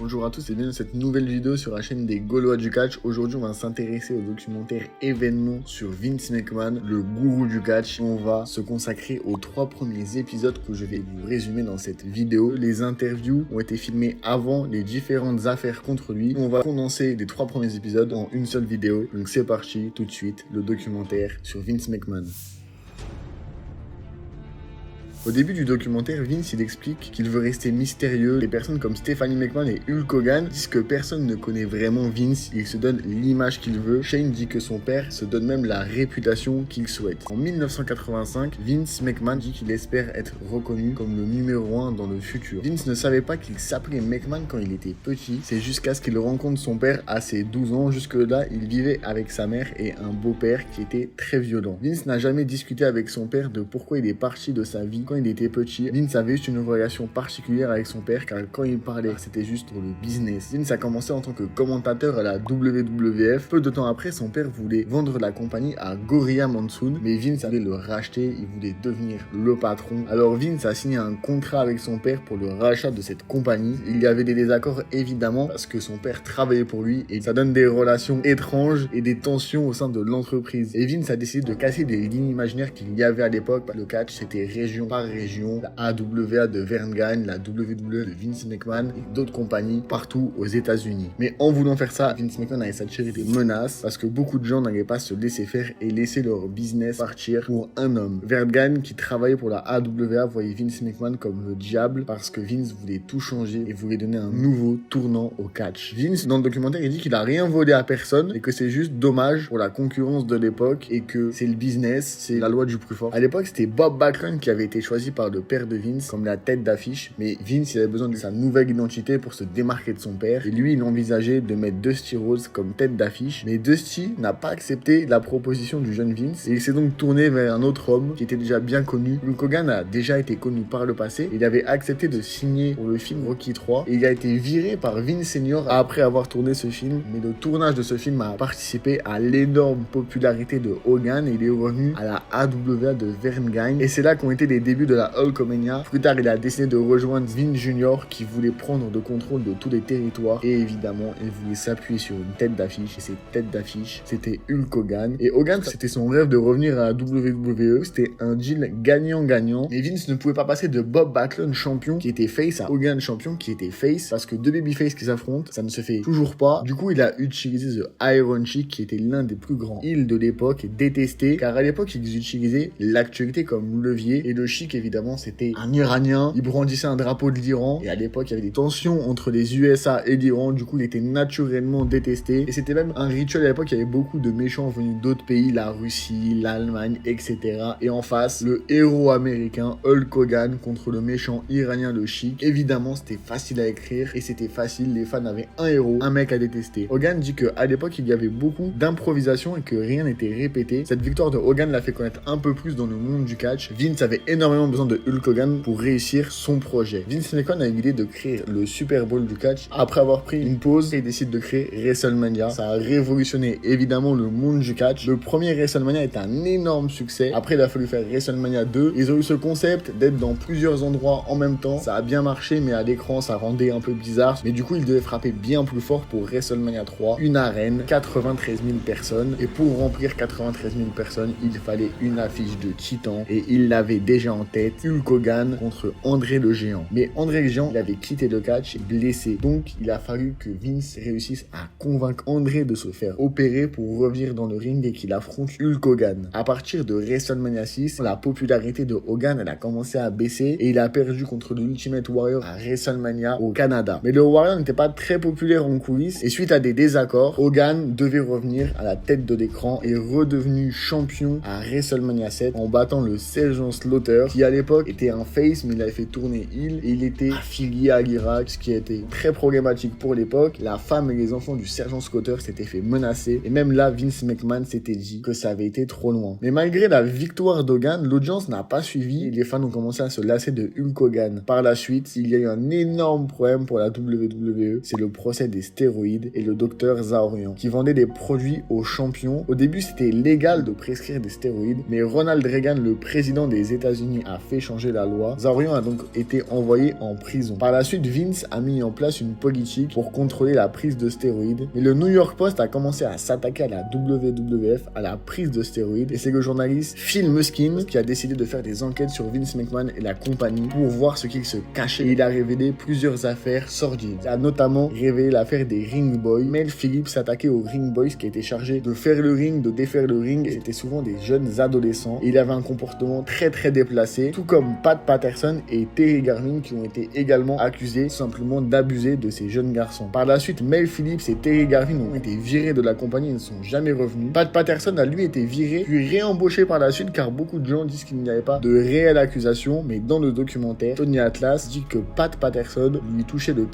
Bonjour à tous et bienvenue dans cette nouvelle vidéo sur la chaîne des Gaulois du catch. Aujourd'hui, on va s'intéresser au documentaire événement sur Vince McMahon, le gourou du catch. On va se consacrer aux 3 premiers épisodes que je vais vous résumer dans cette vidéo. Les interviews ont été filmées avant les différentes affaires contre lui. On va condenser les 3 premiers épisodes en une seule vidéo. Donc c'est parti, tout de suite, le documentaire sur Vince McMahon. Au début du documentaire, Vince il explique qu'il veut rester mystérieux. Les personnes comme Stephanie McMahon et Hulk Hogan disent que personne ne connaît vraiment Vince. Il se donne l'image qu'il veut. Shane dit que son père se donne même la réputation qu'il souhaite. En 1985, Vince McMahon dit qu'il espère être reconnu comme le numéro 1 dans le futur. Vince ne savait pas qu'il s'appelait McMahon quand il était petit. C'est jusqu'à ce qu'il rencontre son père à ses 12 ans. Jusque-là, il vivait avec sa mère et un beau-père qui était très violent. Vince n'a jamais discuté avec son père de pourquoi il est parti de sa vie quand il était petit. Vince avait juste une relation particulière avec son père car quand il parlait, c'était juste pour le business. Vince a commencé en tant que commentateur à la WWF. Peu de temps après, son père voulait vendre la compagnie à Gorilla Monsoon, mais Vince allait le racheter, il voulait devenir le patron. Alors Vince a signé un contrat avec son père pour le rachat de cette compagnie. Il y avait des désaccords évidemment parce que son père travaillait pour lui et ça donne des relations étranges et des tensions au sein de l'entreprise. Et Vince a décidé de casser des lignes imaginaires qu'il y avait à l'époque. Le catch, c'était région par région. La AWA de Vern Gagne, la WWE de Vince McMahon et d'autres compagnies partout aux États-Unis. Mais en voulant faire ça, Vince McMahon avait s'attirer des menaces parce que beaucoup de gens n'allaient pas se laisser faire et laisser leur business partir pour un homme. Vern Gagne, qui travaillait pour la AWA, voyait Vince McMahon comme le diable parce que Vince voulait tout changer et voulait donner un nouveau tournant au catch. Vince, dans le documentaire, il dit qu'il a rien volé à personne et que c'est juste dommage pour la concurrence de l'époque et que c'est le business, c'est la loi du plus fort. À l'époque, c'était Bob Backlund qui avait été choisi par le père de Vince comme la tête d'affiche, mais Vince il avait besoin de sa nouvelle identité pour se démarquer de son père et lui il envisageait de mettre Dusty Rhodes comme tête d'affiche, mais Dusty n'a pas accepté la proposition du jeune Vince et il s'est donc tourné vers un autre homme qui était déjà bien connu. Hulk Hogan a déjà été connu par le passé, il avait accepté de signer pour le film Rocky 3 et il a été viré par Vince Senior après avoir tourné ce film, mais le tournage de ce film a participé à l'énorme popularité de Hogan et il est revenu à la AWA de Vern Gagne et c'est là qu'ont été les débuts de la Hulkamania. Plus tard, il a décidé de rejoindre Vince Jr. qui voulait prendre le contrôle de tous les territoires et évidemment, il voulait s'appuyer sur une tête d'affiche et cette tête d'affiche, c'était Hulk Hogan. Et Hogan, c'était son rêve de revenir à la WWE. C'était un deal gagnant-gagnant. Et Vince ne pouvait pas passer de Bob Backlund champion qui était face à Hogan champion qui était face parce que deux babyface qui s'affrontent, ça ne se fait toujours pas. Du coup, il a utilisé The Iron Sheik qui était l'un des plus grands heels de l'époque et détesté car à l'époque, ils utilisaient l'actualité comme levier et le Sheik évidemment, c'était un Iranien, il brandissait un drapeau de l'Iran et à l'époque il y avait des tensions entre les USA et l'Iran, du coup il était naturellement détesté et c'était même un rituel à l'époque, il y avait beaucoup de méchants venus d'autres pays, la Russie, l'Allemagne, etc. Et en face, le héros américain Hulk Hogan contre le méchant iranien le Sheik. Évidemment c'était facile à écrire et c'était facile, les fans avaient un héros, un mec à détester. Hogan dit qu'à l'époque il y avait beaucoup d'improvisation et que rien n'était répété. Cette victoire de Hogan l'a fait connaître un peu plus dans le monde du catch. Vince avait énormément besoin de Hulk Hogan pour réussir son projet. Vince McMahon a eu l'idée de créer le Super Bowl du catch. Après avoir pris une pause, il décide de créer WrestleMania. Ça a révolutionné évidemment le monde du catch. Le premier WrestleMania est un énorme succès. Après, il a fallu faire WrestleMania 2. Ils ont eu ce concept d'être dans plusieurs endroits en même temps. Ça a bien marché, mais à l'écran, ça rendait un peu bizarre. Mais du coup, il devait frapper bien plus fort pour WrestleMania 3. Une arène, 93 000 personnes. Et pour remplir 93 000 personnes, il fallait une affiche de titan. Et il l'avait déjà en tête. Hulk Hogan contre André le Géant. Mais André le Géant, il avait quitté le catch blessé. Donc, il a fallu que Vince réussisse à convaincre André de se faire opérer pour revenir dans le ring et qu'il affronte Hulk Hogan. À partir de WrestleMania 6, la popularité de Hogan, elle a commencé à baisser et il a perdu contre le Ultimate Warrior à WrestleMania au Canada. Mais le Warrior n'était pas très populaire en coulisses et suite à des désaccords, Hogan devait revenir à la tête de l'écran et est redevenu champion à WrestleMania 7 en battant le Sergeant Slaughter qui à l'époque était un face mais il avait fait tourner heel et il était affilié à l'Irak, ce qui a été très problématique pour l'époque. La femme et les enfants du Sergeant Slaughter s'étaient fait menacer et même là Vince McMahon s'était dit que ça avait été trop loin. Mais malgré la victoire d'Hogan, l'audience n'a pas suivi et les fans ont commencé à se lasser de Hulk Hogan. Par la suite, il y a eu un énorme problème pour la WWE, c'est le procès des stéroïdes et le docteur Zaorian qui vendait des produits aux champions. Au début c'était légal de prescrire des stéroïdes mais Ronald Reagan, le président des États-Unis a fait changer la loi. Zarian a donc été envoyé en prison. Par la suite, Vince a mis en place une politique pour contrôler la prise de stéroïdes. Mais le New York Post a commencé à s'attaquer à la WWF, à la prise de stéroïdes. Et c'est le journaliste Phil Muskins qui a décidé de faire des enquêtes sur Vince McMahon et la compagnie pour voir ce qu'il se cachait. Et il a révélé plusieurs affaires sordides. Il a notamment révélé l'affaire des Ring Boys. Mel Phillips s'attaquait aux Ring Boys qui étaient chargés de faire le ring, de défaire le ring. Et c'était souvent des jeunes adolescents. Et il avait un comportement très déplacé, tout comme Pat Patterson et Terry Garvin qui ont été également accusés simplement d'abuser de ces jeunes garçons. Par la suite, Mel Phillips et Terry Garvin ont été virés de la compagnie et ne sont jamais revenus. Pat Patterson a lui été viré puis réembauché par la suite car beaucoup de gens disent qu'il n'y avait pas de réelle accusation, mais dans le documentaire, Tony Atlas dit que Pat Patterson lui touchait le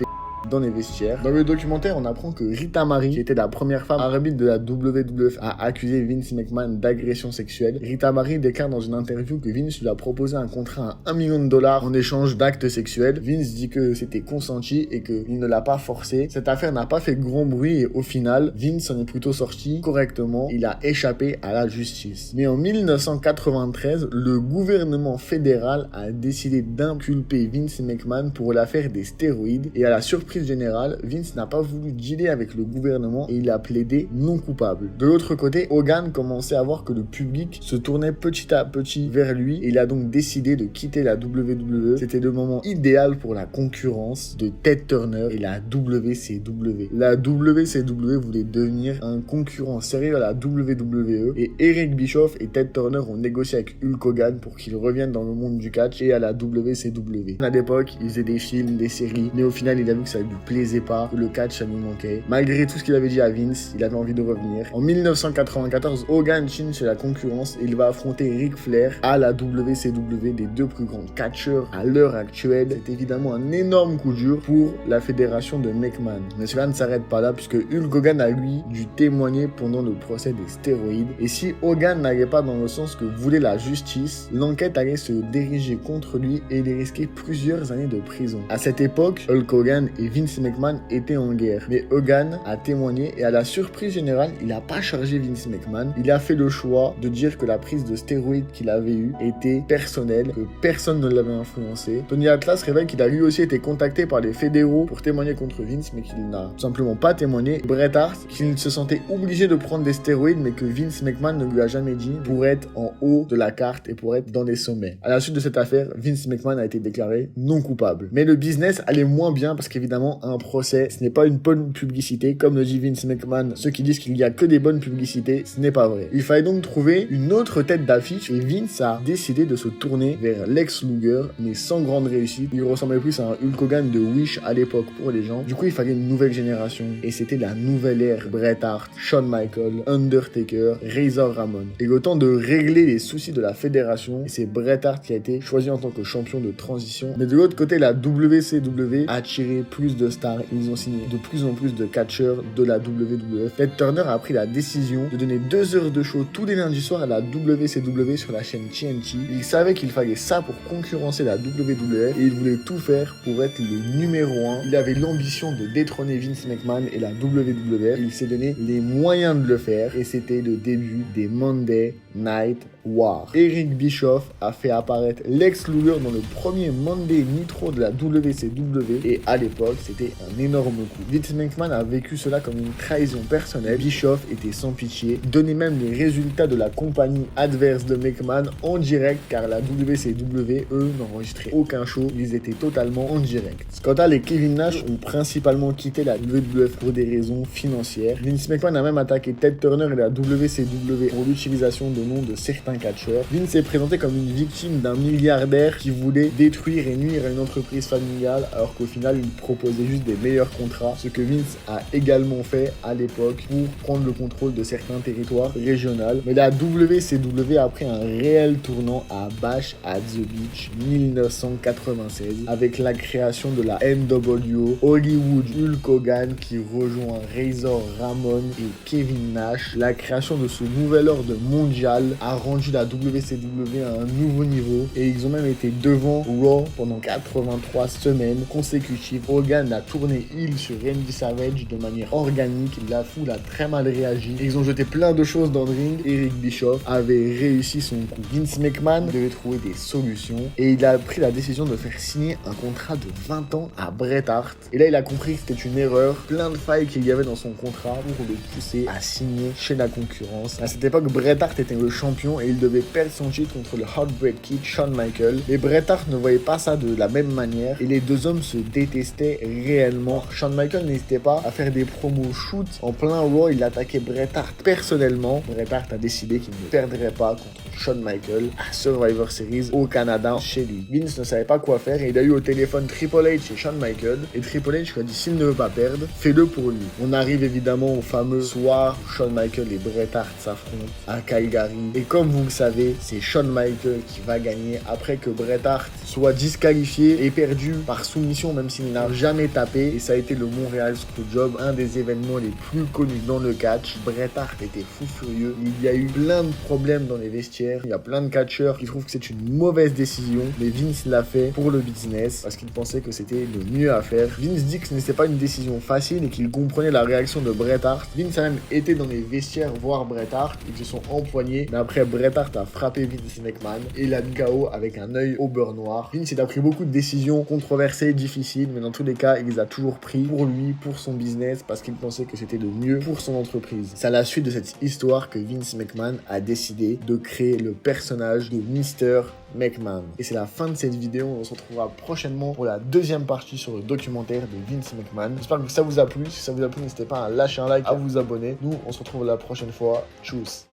dans les vestiaires. Dans le documentaire, on apprend que Rita Mari, qui était la première femme arbitre de la WWF, a accusé Vince McMahon d'agression sexuelle. Rita Mari déclare dans une interview que Vince lui a proposé un contrat à $1 million en échange d'actes sexuels. Vince dit que c'était consenti et qu'il ne l'a pas forcé. Cette affaire n'a pas fait grand bruit et au final, Vince en est plutôt sorti correctement. Il a échappé à la justice. Mais en 1993, le gouvernement fédéral a décidé d'inculper Vince McMahon pour l'affaire des stéroïdes et à la surprise générale, Vince n'a pas voulu dealer avec le gouvernement et il a plaidé non coupable. De l'autre côté, Hogan commençait à voir que le public se tournait petit à petit vers lui et il a donc décidé de quitter la WWE. C'était le moment idéal pour la concurrence de Ted Turner et la WCW. La WCW voulait devenir un concurrent sérieux à la WWE et Eric Bischoff et Ted Turner ont négocié avec Hulk Hogan pour qu'il revienne dans le monde du catch et à la WCW. À l'époque, ils faisaient des films, des séries, mais au final, il a vu que ça lui plaisait pas, que le catch ça lui manquait. Malgré tout ce qu'il avait dit à Vince, il avait envie de revenir. En 1994, Hogan change la concurrence et il va affronter Ric Flair à la WCW, des deux plus grands catcheurs à l'heure actuelle. C'est évidemment un énorme coup dur pour la fédération de McMahon. Mais cela ne s'arrête pas là puisque Hulk Hogan a lui dû témoigner pendant le procès des stéroïdes. Et si Hogan n'allait pas dans le sens que voulait la justice, l'enquête allait se diriger contre lui et il risquait plusieurs années de prison. À cette époque, Hulk Hogan et Vince McMahon était en guerre. Mais Hogan a témoigné et à la surprise générale, il n'a pas chargé Vince McMahon. Il a fait le choix de dire que la prise de stéroïdes qu'il avait eue était personnelle, que personne ne l'avait influencé. Tony Atlas révèle qu'il a lui aussi été contacté par les fédéraux pour témoigner contre Vince, mais qu'il n'a tout simplement pas témoigné. Bret Hart, qu'il se sentait obligé de prendre des stéroïdes, mais que Vince McMahon ne lui a jamais dit pour être en haut de la carte et pour être dans les sommets. À la suite de cette affaire, Vince McMahon a été déclaré non coupable. Mais le business allait moins bien parce qu'évidemment, un procès, ce n'est pas une bonne publicité. Comme le dit Vince McMahon, ceux qui disent qu'il n'y a que des bonnes publicités, ce n'est pas vrai. Il fallait donc trouver une autre tête d'affiche et Vince a décidé de se tourner vers Lex Luger, mais sans grande réussite. Il ressemblait plus à un Hulk Hogan de Wish à l'époque pour les gens. Du coup, il fallait une nouvelle génération et c'était la nouvelle ère. Bret Hart, Shawn Michaels, Undertaker, Razor Ramon. Et le temps de régler les soucis de la fédération, c'est Bret Hart qui a été choisi en tant que champion de transition. Mais de l'autre côté, la WCW a attiré plus de stars. Ils ont signé de plus en plus de catcheurs de la WWF. Ted Turner a pris la décision de donner 2 heures de show tous les lundis soirs à la WCW sur la chaîne TNT. Il savait qu'il fallait ça pour concurrencer la WWF et il voulait tout faire pour être le numéro 1. Il avait l'ambition de détrôner Vince McMahon et la WWF. Il s'est donné les moyens de le faire et c'était le début des Monday Night War. Eric Bischoff a fait apparaître Lex Luger dans le premier Monday Nitro de la WCW et à l'époque c'était un énorme coup. Vince McMahon a vécu cela comme une trahison personnelle. Bischoff était sans pitié, donnait même les résultats de la compagnie adverse de McMahon en direct car la WCW eux n'enregistraient aucun show, ils étaient totalement en direct. Scott et Kevin Nash ont principalement quitté la WWF pour des raisons financières. Vince McMahon a même attaqué Ted Turner et la WCW pour l'utilisation de noms de certains catcheurs. Vince s'est présenté comme une victime d'un milliardaire qui voulait détruire et nuire à une entreprise familiale alors qu'au final il proposait juste des meilleurs contrats, ce que Vince a également fait à l'époque pour prendre le contrôle de certains territoires régionaux. Mais la WCW a pris un réel tournant à Bash at the Beach 1996 avec la création de la NWO, Hollywood Hulk Hogan qui rejoint Razor Ramon et Kevin Nash. La création de ce nouvel ordre mondial a rendu rendu la WCW à un nouveau niveau et ils ont même été devant Raw pendant 83 semaines consécutives. Hogan a tourné heel sur Randy Savage de manière organique, la foule a très mal réagi. Ils ont jeté plein de choses dans le ring. Eric Bischoff avait réussi son coup. Vince McMahon devait trouver des solutions et il a pris la décision de faire signer un contrat de 20 ans à Bret Hart. Et là, il a compris que c'était une erreur, plein de failles qu'il y avait dans son contrat pour le pousser à signer chez la concurrence. À cette époque, Bret Hart était le champion et il devait perdre son titre contre le Heartbreak Kid, Shawn Michaels. Et Bret Hart ne voyait pas ça de la même manière et les deux hommes se détestaient réellement. Shawn Michaels n'hésitait pas à faire des promos shoot en plein Raw. Il attaquait Bret Hart personnellement. Bret Hart a décidé qu'il ne perdrait pas contre Shawn Michaels à Survivor Series au Canada chez lui. Vince ne savait pas quoi faire et il a eu au téléphone Triple H et Shawn Michaels et Triple H lui a dit s'il ne veut pas perdre, fais-le pour lui. On arrive évidemment au fameux soir où Shawn Michaels et Bret Hart s'affrontent à Calgary et comme vous le savez, c'est Shawn Michaels qui va gagner après que Bret Hart soit disqualifié et perdu par soumission même s'il n'a jamais tapé et ça a été le Montreal Screwjob, un des événements les plus connus dans le catch. Bret Hart était fou furieux, il y a eu plein de problèmes dans les vestiaires, il y a plein de catcheurs qui trouvent que c'est une mauvaise décision mais Vince l'a fait pour le business parce qu'il pensait que c'était le mieux à faire. Vince dit que ce n'était pas une décision facile et qu'il comprenait la réaction de Bret Hart. Vince a même été dans les vestiaires voir Bret Hart, ils se sont empoignés mais après Bret Hart a frappé Vince McMahon et il a mis KO avec un œil au beurre noir. Vince a pris beaucoup de décisions controversées, difficiles, mais dans tous les cas il les a toujours pris pour lui, pour son business parce qu'il pensait que c'était le mieux pour son entreprise. C'est à la suite de cette histoire que Vince McMahon a décidé de créer le personnage de Mr. McMahon. Et c'est la fin de cette vidéo, on se retrouvera prochainement pour la deuxième partie sur le documentaire de Vince McMahon. J'espère que ça vous a plu, si ça vous a plu n'hésitez pas à lâcher un like, à vous abonner. Nous on se retrouve la prochaine fois, tchuss.